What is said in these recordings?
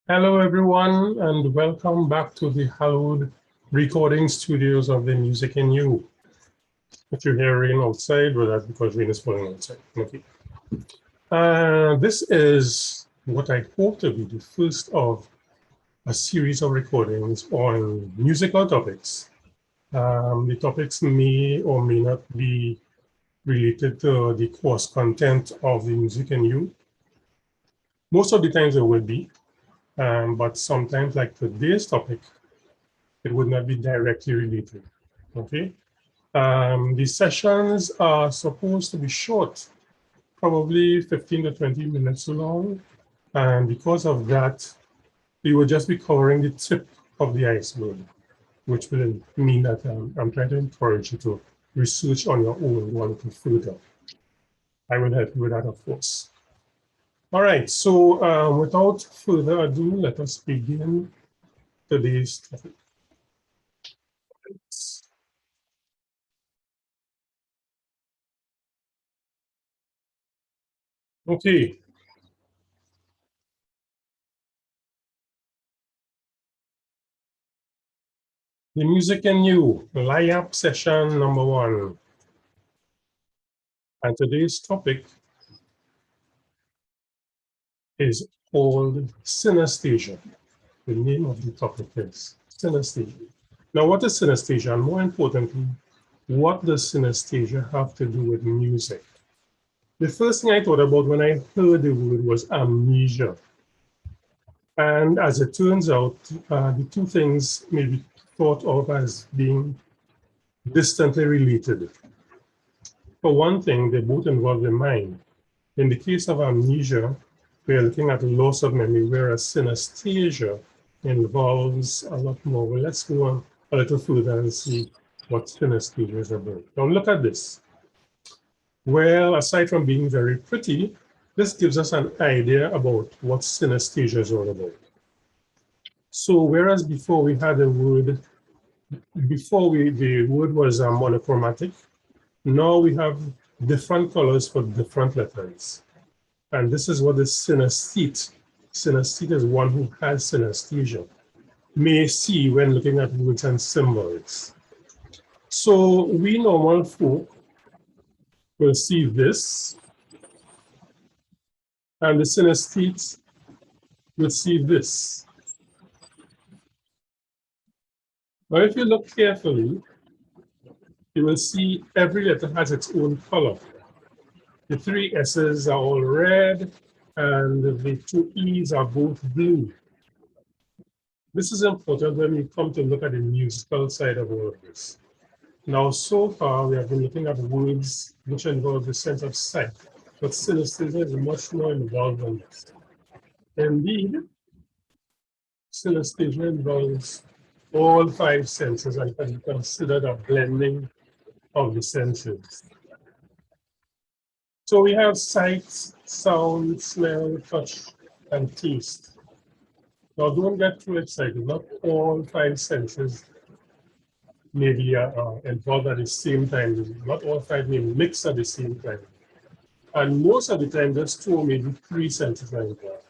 Hello, everyone, and welcome back to the hallowed recording studios of the Music in You. If you hear rain outside, well, that's because rain is falling outside. Okay. This is what I hope to be the first of a series of recordings on musical topics. The topics may or may not be related to the course content of the Music in You. Most of the times it will be, but sometimes, like today's topic, it would not be directly related. Okay. The sessions are supposed to be short, probably 15 to 20 minutes long. And because of that, we will just be covering the tip of the iceberg, which will mean that I'm trying to encourage you to research on your own a little further. I will help you with that, of course. All right, so without further ado, let us begin today's topic. Okay. The Music in You, layup session number 1. And today's topic is called synesthesia. The name of the topic is synesthesia. Now, what is synesthesia? And more importantly, what does synesthesia have to do with music? The first thing I thought about when I heard the word was amnesia. And as it turns out, the two things may be thought of as being distantly related. For one thing, they both involve the mind. In the case of amnesia, we are looking at loss of memory, whereas synesthesia involves a lot more. Well, let's go on a little further and see what synesthesia is about. Now look at this. Well, aside from being very pretty, this gives us an idea about what synesthesia is all about. So whereas before we had a word, the word was monochromatic, now we have different colors for different letters. And this is what the synesthete is one who has synesthesia, may see when looking at words and symbols. So we normal folk will see this, and the synesthete will see this. Now, if you look carefully, you will see every letter has its own color. The 3 S's are all red, and the 2 E's are both blue. This is important when we come to look at the musical side of all of this. Now, so far, we have been looking at words which involve the sense of sight, but synesthesia is much more involved than this. Indeed, synesthesia involves all 5 senses and can be considered a blending of the senses. So we have sight, sound, smell, touch, and taste. Now, don't get too excited. Not all 5 senses may be involved at the same time. Not all 5 may mix at the same time. And most of the time, just 2 or maybe 3 senses are involved.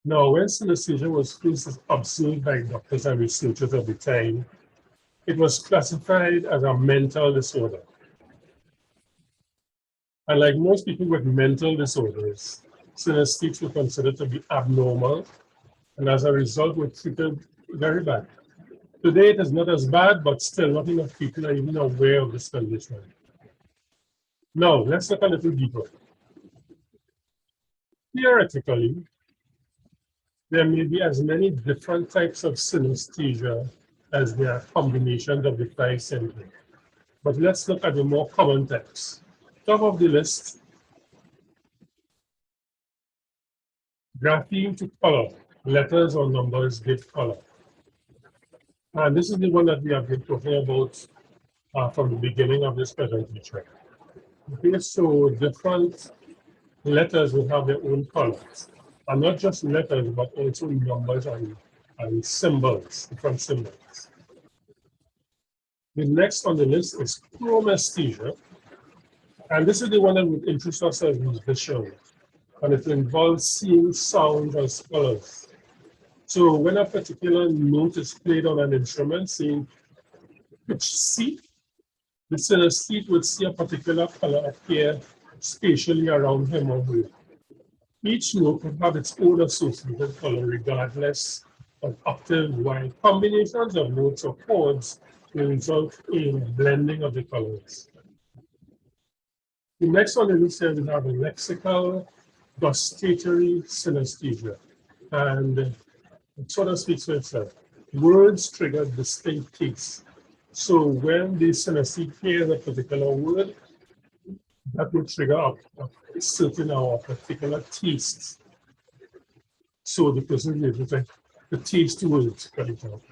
Now, when synesthesia was first observed by doctors and researchers of the time, it was classified as a mental disorder. And like most people with mental disorders, synesthetes were considered to be abnormal, and as a result were treated very bad. Today it is not as bad, but still not enough people are even aware of this condition. Now, let's look a little deeper. Theoretically, there may be as many different types of synesthesia as there are combinations of the 5 senses. But let's look at the more common types. Top of the list, grapheme to color, letters or numbers give color. And this is the one that we have been talking about from the beginning of this presentation. Okay, so different letters will have their own colors. And not just letters, but also numbers and symbols, different symbols. The next on the list is chromesthesia. And this is the one that would interest us as musicians. and it involves seeing sounds as colors. So when a particular note is played on an instrument, saying pitch C, the synesthete would see a particular color appear spatially around him or her. Each note would have its own associated color regardless of octave, while combinations of notes or chords will result in a blending of the colors. The next one in this here, we have a lexical gustatory synesthesia. And it sort of speaks for itself. Words trigger distinct tastes. So when the synesthete hears a particular word, that will trigger up a certain or particular taste. So the person is able to taste words, for example.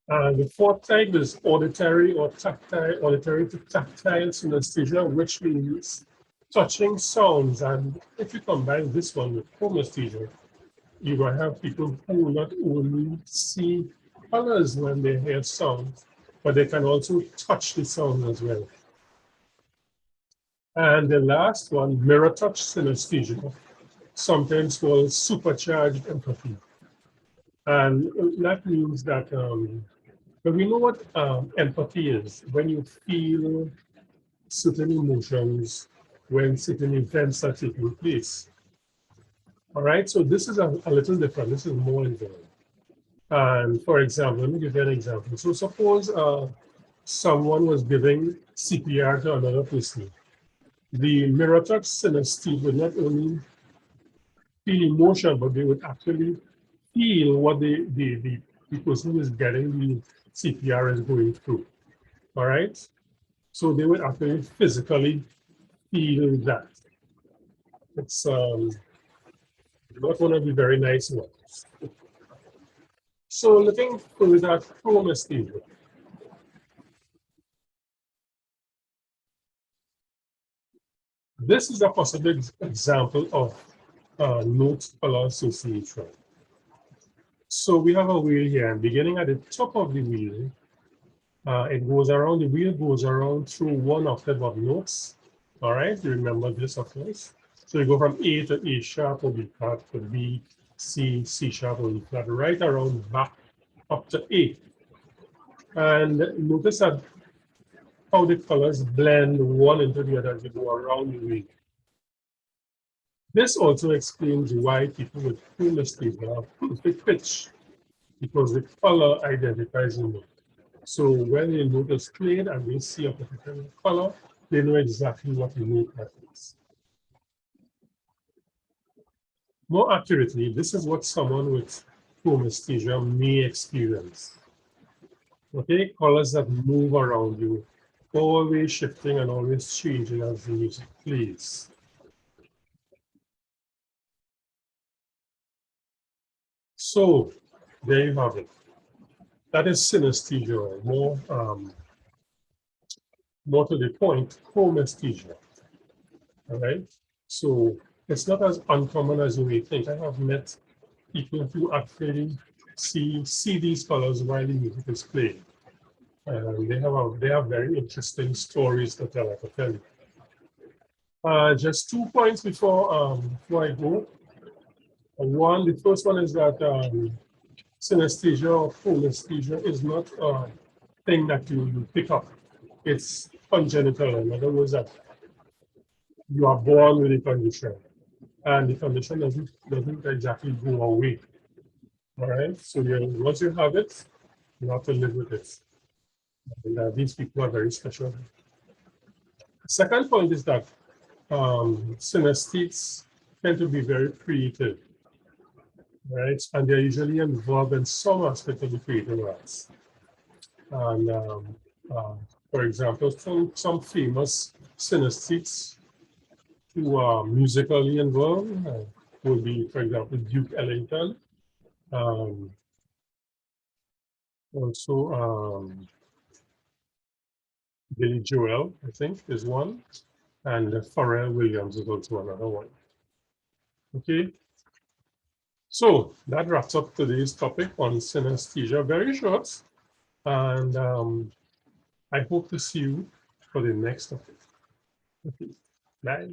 And the fourth type is auditory or tactile, auditory to tactile synesthesia, which means touching sounds. And if you combine this one with chromesthesia, you will have people who not only see colors when they hear sounds, but they can also touch the sound as well. And the last one, mirror touch synesthesia, sometimes called supercharged empathy. And that means that but we know what empathy is. When you feel certain emotions, when certain events are taking place. All right, so this is a little different. This is more involved. And for example, let me give you an example. So suppose someone was giving CPR to another person. The mirror touch synesthete would not only feel emotion, but they would actually feel what the person who is getting the CPR is going through. All right. So they would actually physically feel that. It's not one of the very nice ones. So looking further at chromesthesia. This is a possible example of note color association. So we have a wheel here, and beginning at the top of the wheel, it goes around, the wheel goes around through one octave of notes. All right, you remember this, of course. So you go from A to A sharp or B flat to B, C, C sharp or B flat, right around back up to A. And notice that how the colors blend one into the other as you go around the wheel. This also explains why people with chromesthesia have perfect pitch, because the color identifies the note. So when a note is played and they see a particular color, they know exactly what the note is. More accurately, this is what someone with chromesthesia may experience. Okay, colors that move around you, always shifting and always changing as the music plays. So there you have it. That is synesthesia, more to the point, chromesthesia. All right. So it's not as uncommon as you may think. I have met people who actually see these colors while the music is playing. And they have very interesting stories that I like to tell you. Just 2 points before I go. The first one is that synesthesia or chromesthesia is not a thing that you pick up. It's congenital. In other words, that you are born with a condition, and the condition doesn't exactly go away. All right. So once you have it, you have to live with it. And these people are very special. Second point is that synesthetes tend to be very creative, right? And they're usually involved in some aspect of the creative arts. And for example, some famous synesthetes who are musically involved would be, for example, Duke Ellington. Also, Billy Joel, I think, is one. And Pharrell Williams is also another one. Okay. So that wraps up today's topic on synesthesia. Very short. And I hope to see you for the next topic. Okay. Bye.